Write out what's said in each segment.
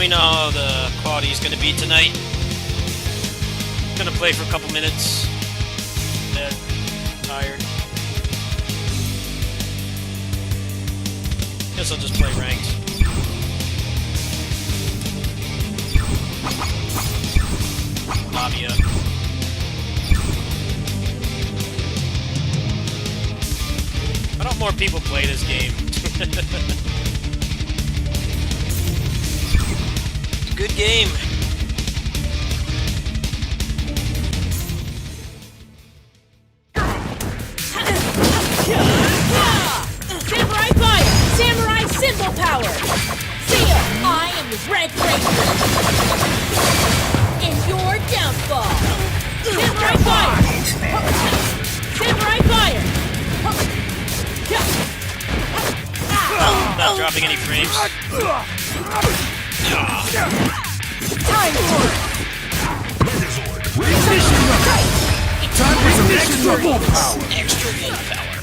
me know how the quality is going to be tonight. Gonna play for a couple minutes. Dead. Tired. Guess I'll just play ranked. Lavia. Why don't more people play this game? Good game. Samurai fire! Samurai symbol power! See ya! I am the Red Ranger! And your downfall! Samurai fire! Samurai fire! Not dropping any frames. Time for it! Time for some extra willpower! Extra willpower.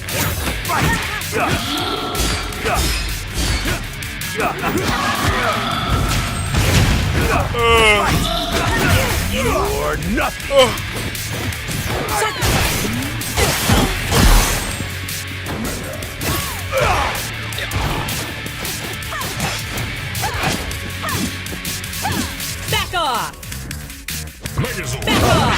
You're nothing! Back off! Megazord! Back off!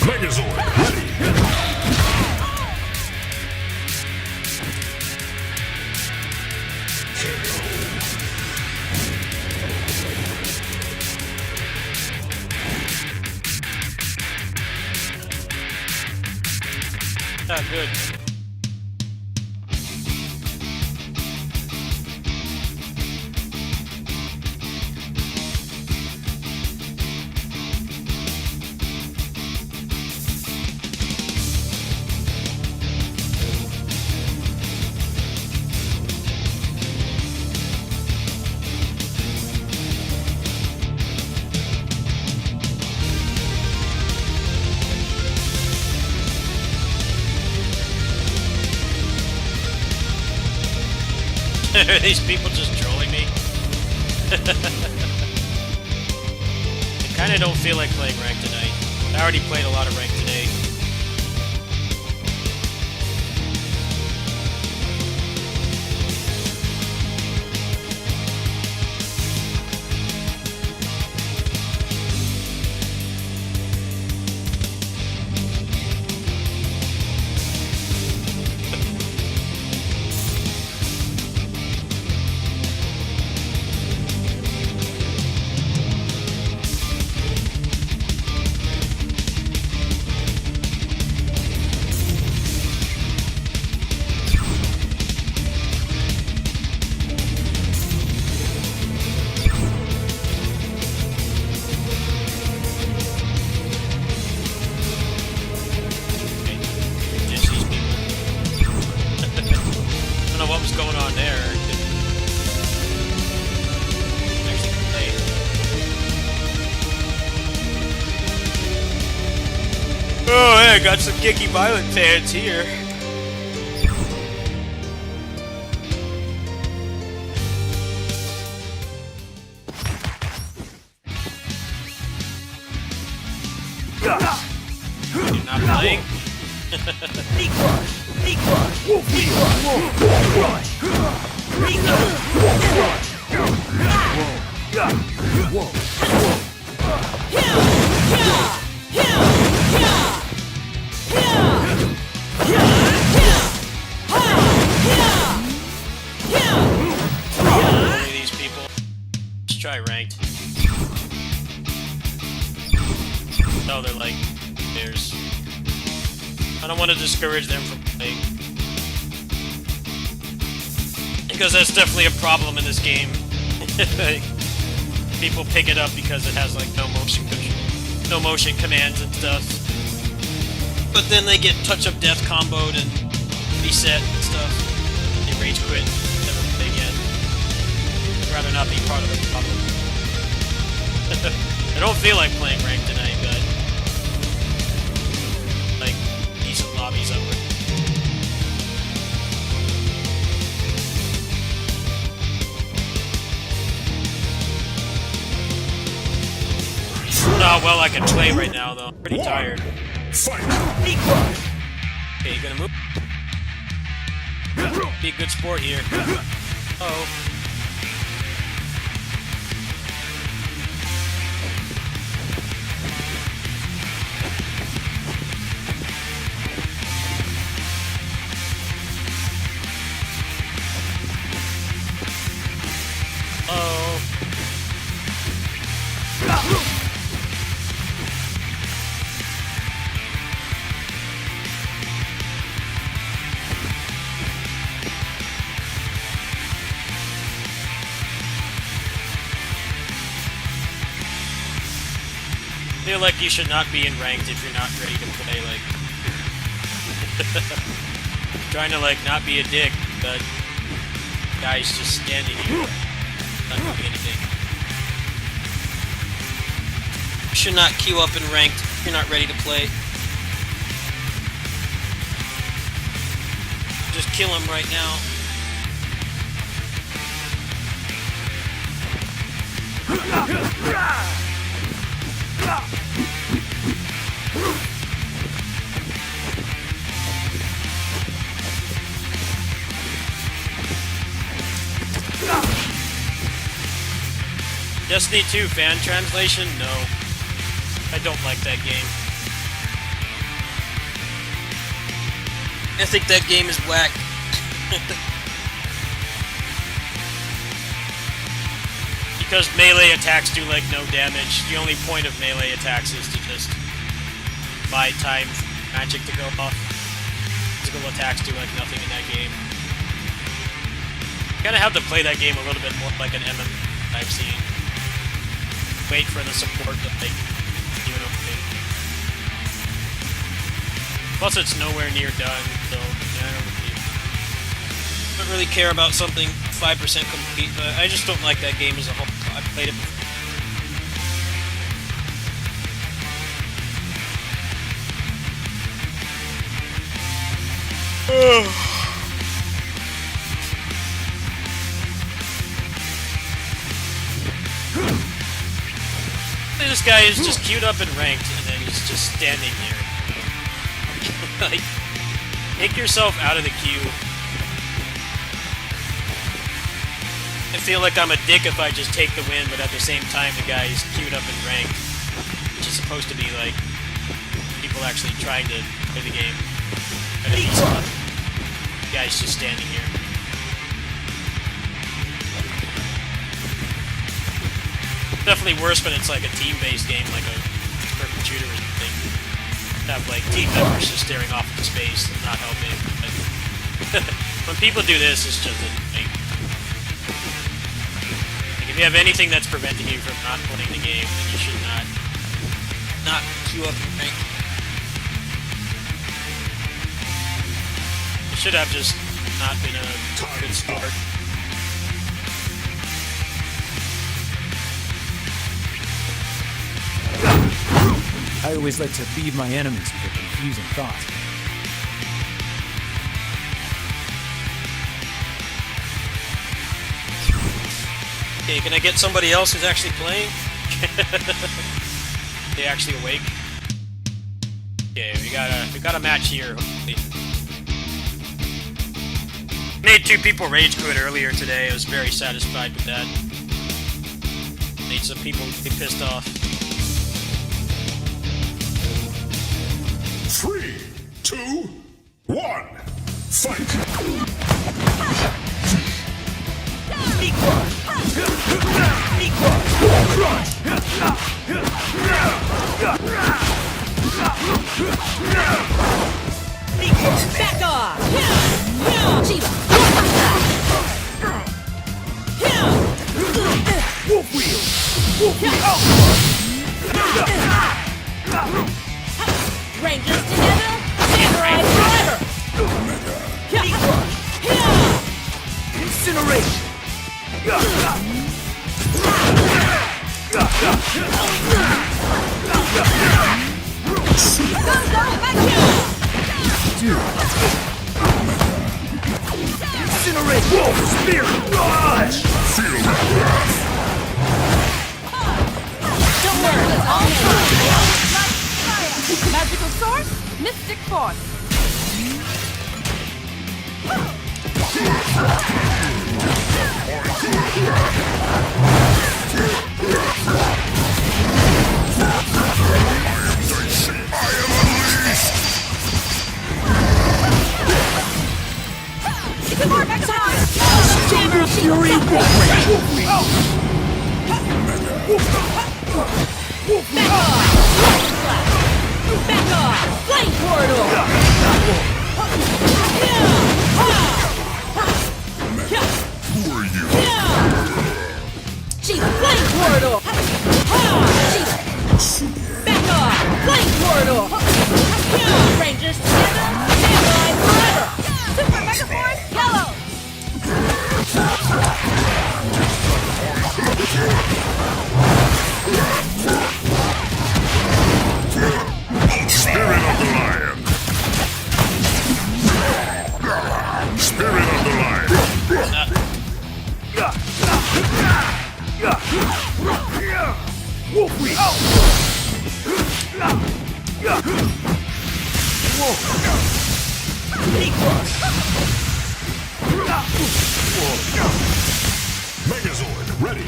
Megazord! Ready! Not good. Are these people just trolling me? I kinda don't feel like playing ranked tonight. I already played a lot of ranked today. Just these people. Don't know what was going on there. Actually, play. Oh, hey, I got some Gicky Violent fans here. You're not playing? Only these people. Let's try ranked. No, they're like theirs. I don't want to discourage them from playing. Because that's definitely a problem in this game. People pick it up because it has like no motion commands and stuff. But then they get touch of death comboed and reset and stuff. They rage quit, never play again. I'd rather not be part of the problem. I don't feel like playing ranked tonight, but like decent lobbies I would. Not well I can play right now though. I'm pretty tired. Okay, you gonna move? Be a good sport here. Oh. Oh. I feel like you should not be in ranked if you're not ready to play, like... trying to, like, not be a dick, but... Guy's just standing here, not doing anything. You should not queue up in ranked if you're not ready to play. Just kill him right now. Destiny 2 fan translation? No. I don't like that game. I think that game is whack. Because melee attacks do like no damage. The only point of melee attacks is to just buy time for magic to go off. Physical attacks do like nothing in that game. You kinda have to play that game a little bit more like an MM I've seen. Wait for the support to like do it okay. Plus it's nowhere near done, so yeah, I don't really care about something 5% complete, but I just don't like that game as a whole. I've played it before. This guy is just queued up and ranked, and then he's just standing there. Like, take yourself out of the queue. I feel like I'm a dick if I just take the win, but at the same time, the guy is queued up and ranked, which is supposed to be like people actually trying to play the game. And the guy's just standing here. Definitely worse when it's like a team-based game, like a perfect shooter or something. Have like team members just staring off into space and not helping. But when people do this, it's just like if you have anything that's preventing you from not playing the game, then you should not queue up and rank. You should have just not been a good sport. I always like to leave my enemies with a confusing thought. Okay, can I get somebody else who's actually playing? They actually awake? Okay, we got a match here, hopefully. Made 2 people rage quit earlier today. I was very satisfied with that. Made some people be pissed off. 3, 2, 1, fight! Back off! Shiva! Rangers together, samurai forever! Incineration! Dude. Incinerate! Wolf! Spear! Dodge! Feel that wrath. Don't worry, I'll handle Magical source, mystic force. it! More back time! Chamber Fury! Back off! Back off! Flame portal! Who are you? She's flame portal! She's back off! Flame portal! Rangers together, samurai forever! Super Mega Force, yellow. Spirit of the lion. Spirit of the lion. Megazord ready.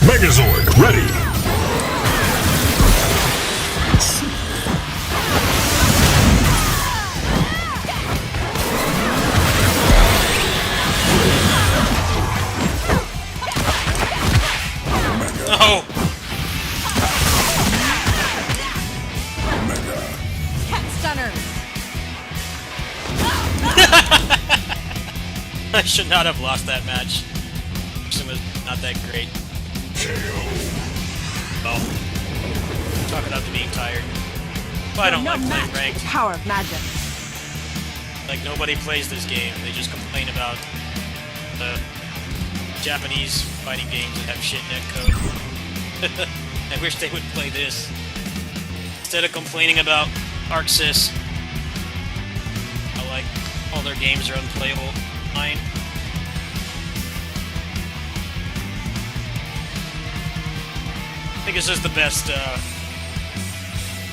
Megazord ready. Oh! Cat stunner. I should not have lost that match. It was not that great. Well, chalk it up to being tired. But I don't like playing ranked. Power of magic. Like, nobody plays this game. They just complain about the Japanese fighting games that have shit netcode. I wish they would play this. Instead of complaining about Arc Sys, I like all their games are unplayable. Mine. I think this is the best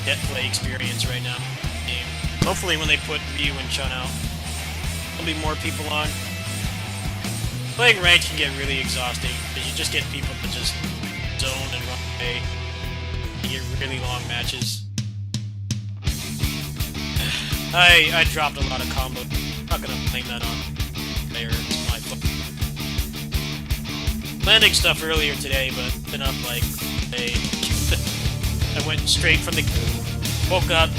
net play experience right now. Game. Hopefully when they put Ryu and Chun out, there'll be more people on. Playing ranked can get really exhausting, because you just get people that just zone and run away. You get really long matches. I dropped a lot of combos. I'm not gonna blame that on player. It's my fault. Landing stuff earlier today, but been up like I went straight from the woke up,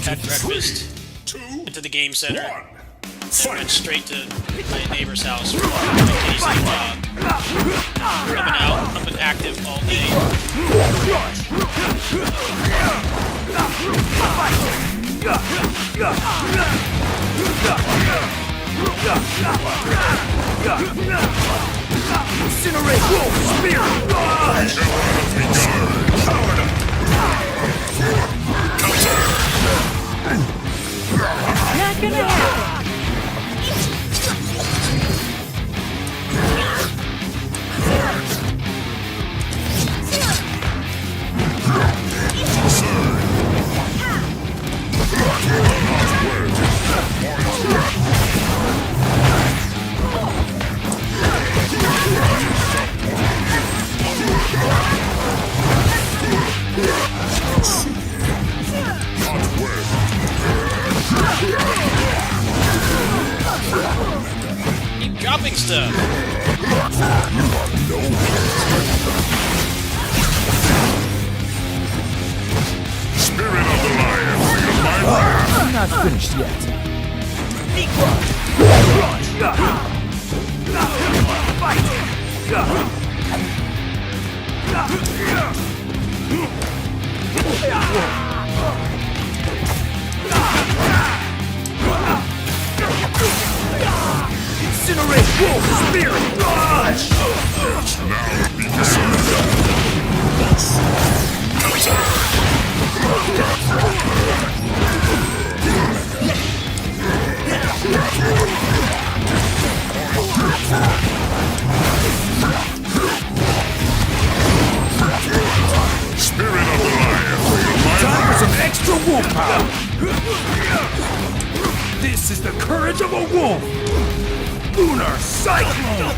had breakfast, into the game center, then went straight to my neighbor's house for my Casey job. I've been active all day. Incinerate! Wolf! Spear! Dodge! Powered up. Not gonna happen. Spirit of the lion, feel my wrath. I'm not finished yet. Incinerate wolf spirit! Now be decided. Spirit of the lion, feel my Time for wrath. some extra wolf power! This is the courage of a wolf! Lunar Cyclone!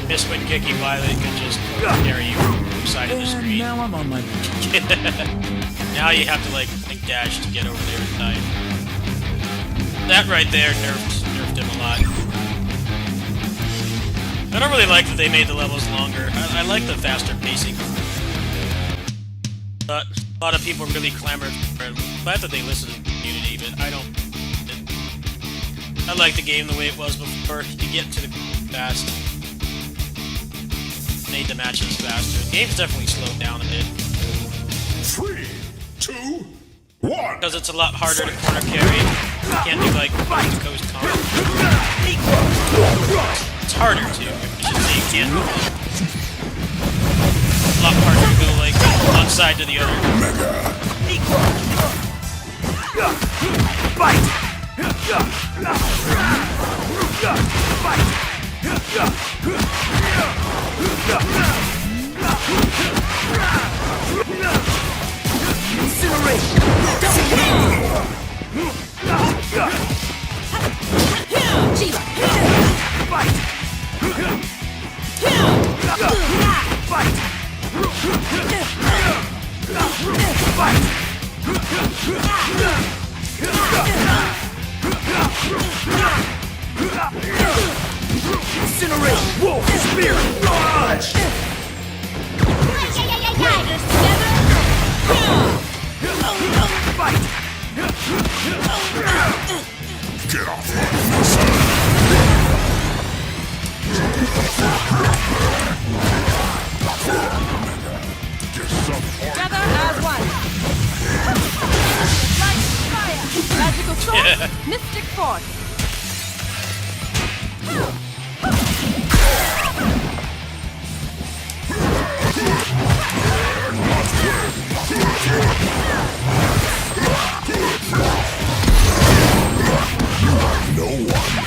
Miss when Kiki Violet could just carry you from the side of the And screen. now I'm on my... Now you have to like dash to get over there in time. That right there nerfed him a lot. I don't really like that they made the levels longer. I like the faster pacing. But a lot of people really clamored for it. I'm glad that they listened to the community, but I don't. I like the game the way it was before. You get to the fast. Made the matches faster. The game's definitely slowed down a bit. 3, 2, 1. Because it's a lot harder to corner carry. You can't do like coast to coast combo. It's harder to. I should say you can't. A lot harder to go like one side to the other. Incinerate wolf spirit! Dodge! Riders together. Get off my side. Get some point. Together as one. Light, fire. Magical sword. Mystic force. No one.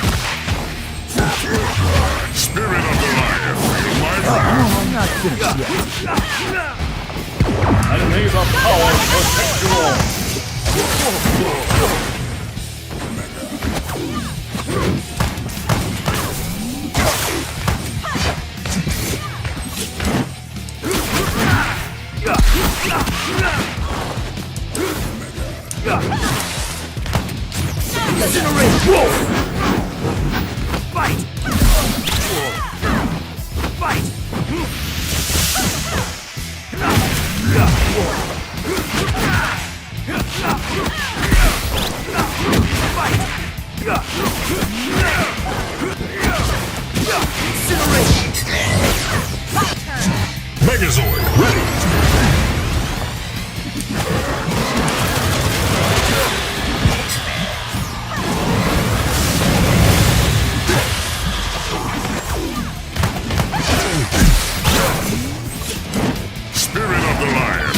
Spirit of the lion, feel my wrath. I'm not finished yet. Enemies of power protect you all. Incinerate wolf! Fight! Fight! Megazord, ready. Spirit of the lion.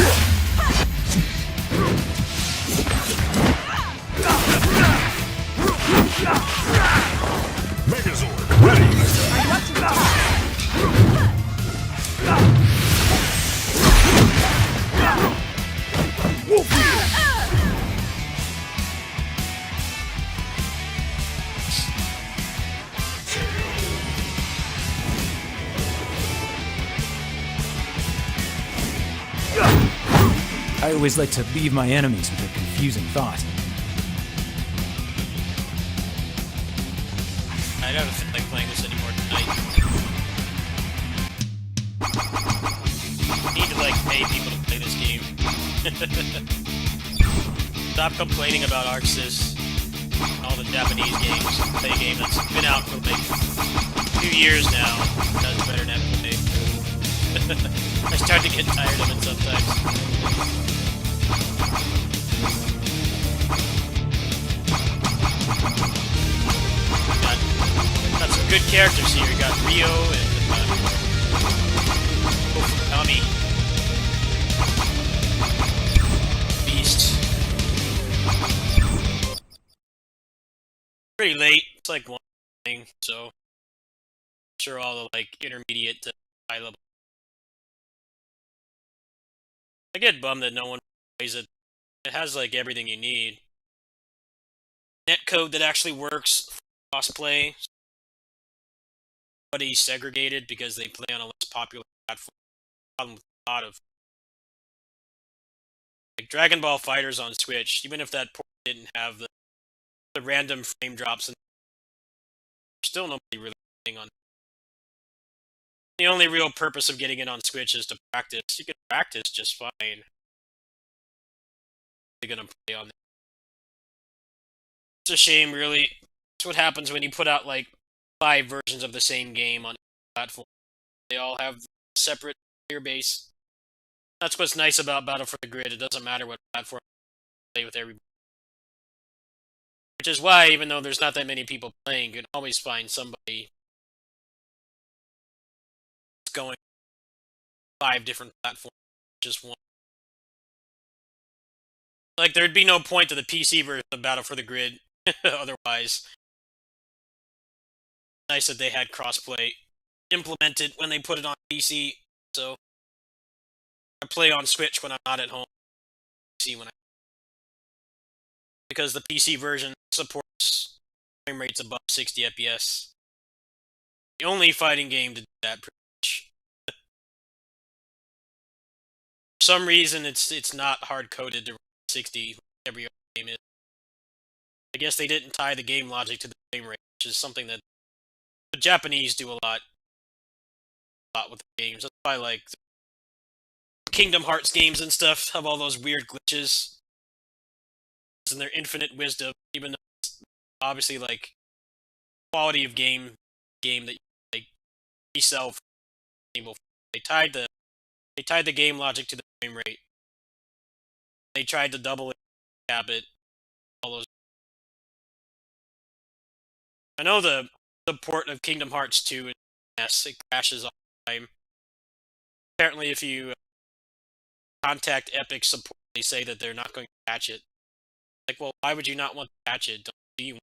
Megazord, ready. always like to leave my enemies with a confusing thought. I don't feel like playing this anymore tonight. I need to, like, pay people to play this game. Stop complaining about Arc Sys and all the Japanese games. Play a game that's been out for, like, 2 years now. Does better than play. I start to get tired of it sometimes. Got some good characters here. You got Rio and Okami. Beast. Pretty late. It's like one thing, so I'm sure all the like intermediate to high level. I get bummed that no one plays it. It has like everything you need. Netcode that actually works for crossplay. But he's segregated because they play on a less popular platform. Problem with a lot of like Dragon Ball Fighters on Switch, even if that port didn't have the random frame drops, and still nobody really playing on. The only real purpose of getting it on Switch is to practice. You can practice just fine. You're gonna play on it. It's a shame, really. It's what happens when you put out like 5 versions of the same game on a platform. They all have separate player base. That's what's nice about Battle for the Grid. It doesn't matter what platform you play with everybody. Which is why, even though there's not that many people playing, you can always find somebody going 5 different platforms, just one. Like, there'd be no point to the PC version of Battle for the Grid otherwise. Nice that they had crossplay implemented when they put it on PC, so I play on Switch when I'm not at home. PC when because the PC version supports frame rates above 60 FPS. The only fighting game to do that, pretty much. For some reason, it's not hard coded to run 60 like every other game is. I guess they didn't tie the game logic to the frame rate, which is something that the Japanese do a lot with the games. That's why, like, Kingdom Hearts games and stuff have all those weird glitches and their infinite wisdom, even though it's obviously like quality of game that you like resell for people. They tied the game logic to the frame rate. They tried to double it, cap it, all those. I know the port of Kingdom Hearts 2 is a mess. It crashes all the time. Apparently, if you contact Epic support, they say that they're not going to patch it. Like, well, why would you not want to patch it? Do you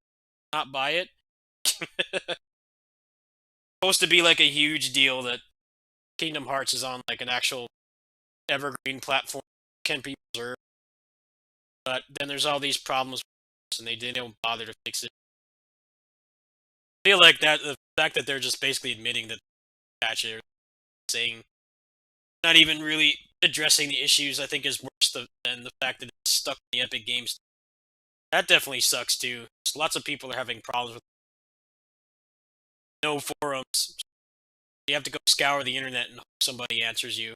not buy it? Supposed to be like a huge deal that Kingdom Hearts is on like an actual evergreen platform can be preserved. But then there's all these problems and they didn't bother to fix it. I feel like that the fact that they're just basically admitting that they patch it, or saying not even really addressing the issues, I think is worse than the fact that it's stuck in the Epic Games. That definitely sucks too. Lots of people are having problems with no forums. You have to go scour the internet and hope somebody answers you.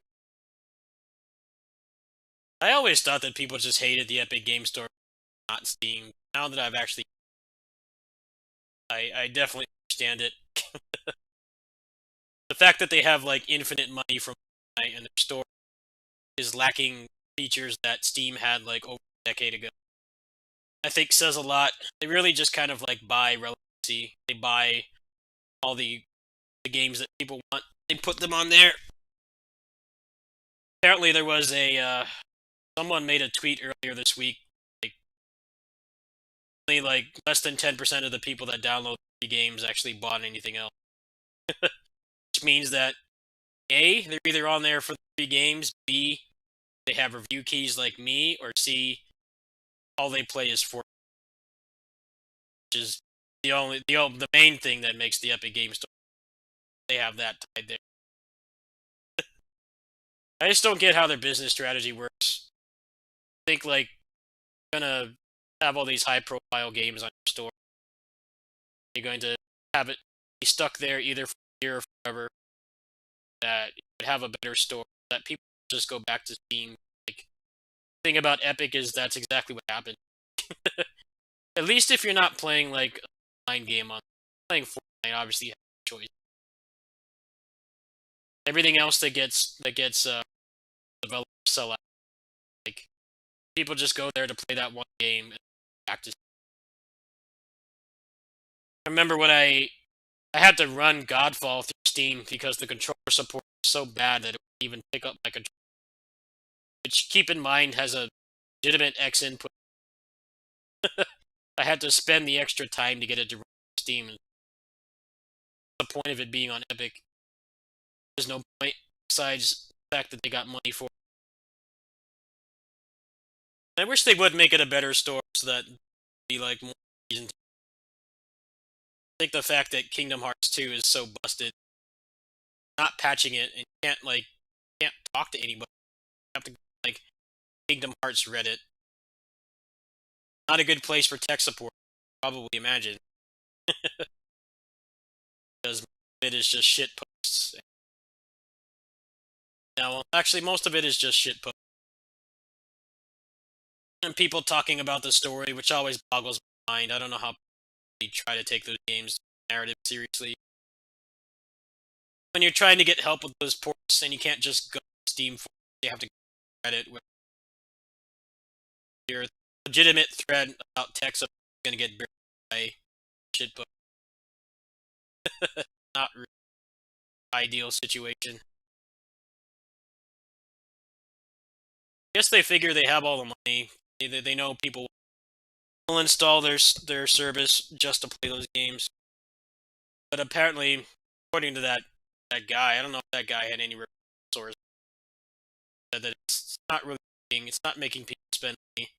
I always thought that people just hated the Epic Game Store, not Steam. Now that I've actually, I definitely understand it. The fact that they have like infinite money from Fortnite and their store is lacking features that Steam had like over a decade ago, I think says a lot. They really just kind of like buy relevancy. They buy all the games that people want. They put them on there. Apparently there was a someone made a tweet earlier this week. Like, only like less than 10% of the people that download the games actually bought anything else. Which means that A, they're either on there for the free games, B, they have review keys like me, or C, all they play is Fortnite. Which is the main thing that makes the Epic Games Store. They have that tied there. I just don't get how their business strategy works. think like you're gonna have all these high-profile games on your store. You're going to have it be stuck there either for a year or forever. That you could have a better store. That people just go back to Steam. Like, the thing about Epic is that's exactly what happened. At least if you're not playing like an online game on playing Fortnite, obviously you have a choice. Everything else that gets developed sell out. Like, people just go there to play that one game and back to. I remember when I had to run Godfall through Steam because the controller support was so bad that it wouldn't even pick up my controller. Which, keep in mind, has a legitimate X input. I had to spend the extra time to get it to run Steam. The point of it being on Epic. There's no point besides the fact that they got money for it. I wish they would make it a better store so that it'd be like more reason to. I think the fact that Kingdom Hearts 2 is so busted, not patching it, and you can't talk to anybody. You have to go to, like, Kingdom Hearts Reddit. Not a good place for tech support, probably imagine. Because it is just shit posts. No, well, actually, most of it is just shit posts. And people talking about the story, which always boggles my mind. I don't know how they try to take those games narrative seriously. When you're trying to get help with those ports, and you can't just go to Steam for it, you have to go to Reddit where your legitimate thread about tech support is going to get buried by shitpost. Not really ideal situation. I guess they figure they have all the money. They know people will install their service just to play those games. But apparently, according to that guy, I don't know if that guy had any source, said that it's not really it's not making people spend money.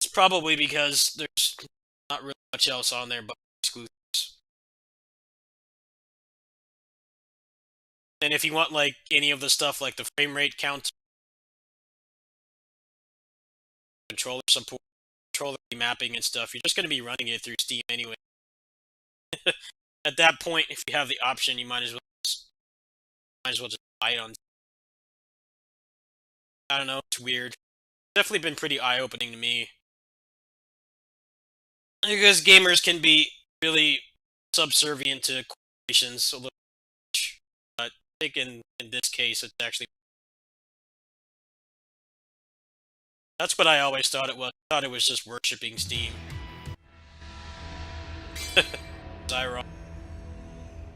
It's probably because there's not really much else on there but exclusives. And if you want like any of the stuff like the frame rate count, controller support, controller mapping and stuff, you're just going to be running it through Steam anyway. At that point, if you have the option, you might as well just buy it on. I don't know, it's weird. Definitely been pretty eye-opening to me. Because gamers can be really subservient to corporations a little much. But I think in this case, it's actually. That's what I always thought it was. I thought it was just worshipping Steam. Zyron.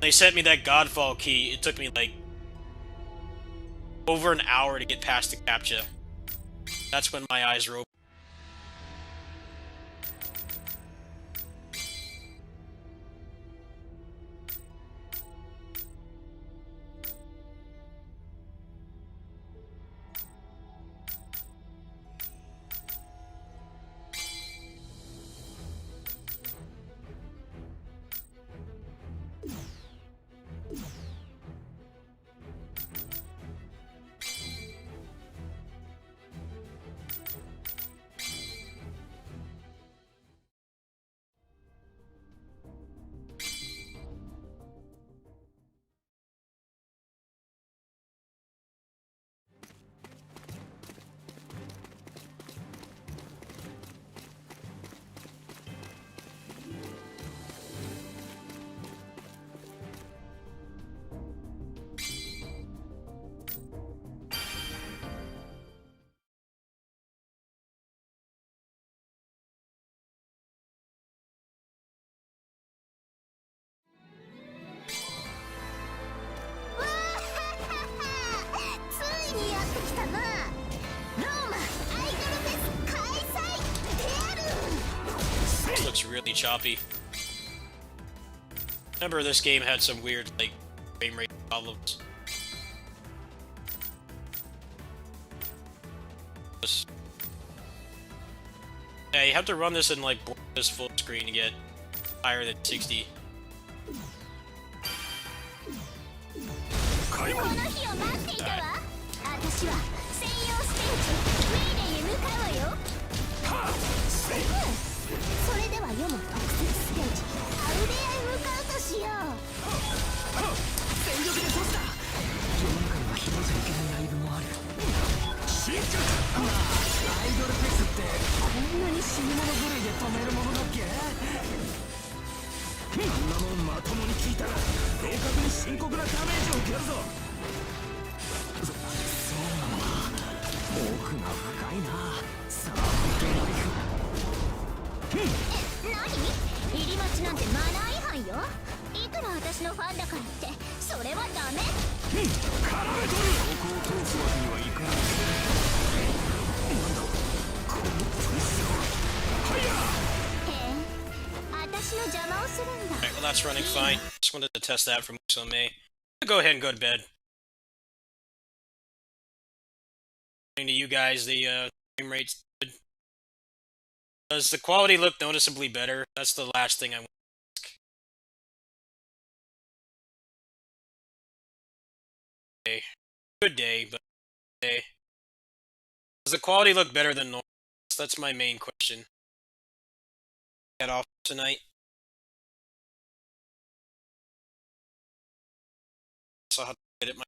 They sent me that Godfall key. It took me like over an hour to get past the CAPTCHA. That's when my eyes were open. Looks really choppy. Remember, this game had some weird, like, frame rate problems. Yeah, you have to run this in, like, this full screen to get higher than 60. ドルフェスってこんなに死に物狂いで止めるものだっけ？あんなもんまともに効いたら明確に深刻なダメージを受けるぞ。そうなのか。奥が深いな。さあ受けナイフ。何？入り待ちなんてマナー違反よ。いくら私のファンだからってそれはダメ。絡めとる。ここを通すわけにはいかない。なんだこのプレッシャー。はいや。へえ、私の邪魔をするんだ。 Alright, well that's running fine. Just wanted to test that for Muso May. Go ahead and go to bed. To you guys, the frame rate's good. Does the quality look noticeably better? That's the last thing I want to ask. Okay. Good day, but day. Does the quality look better than normal? That's my main question. Get off tonight. So I'll have to edit my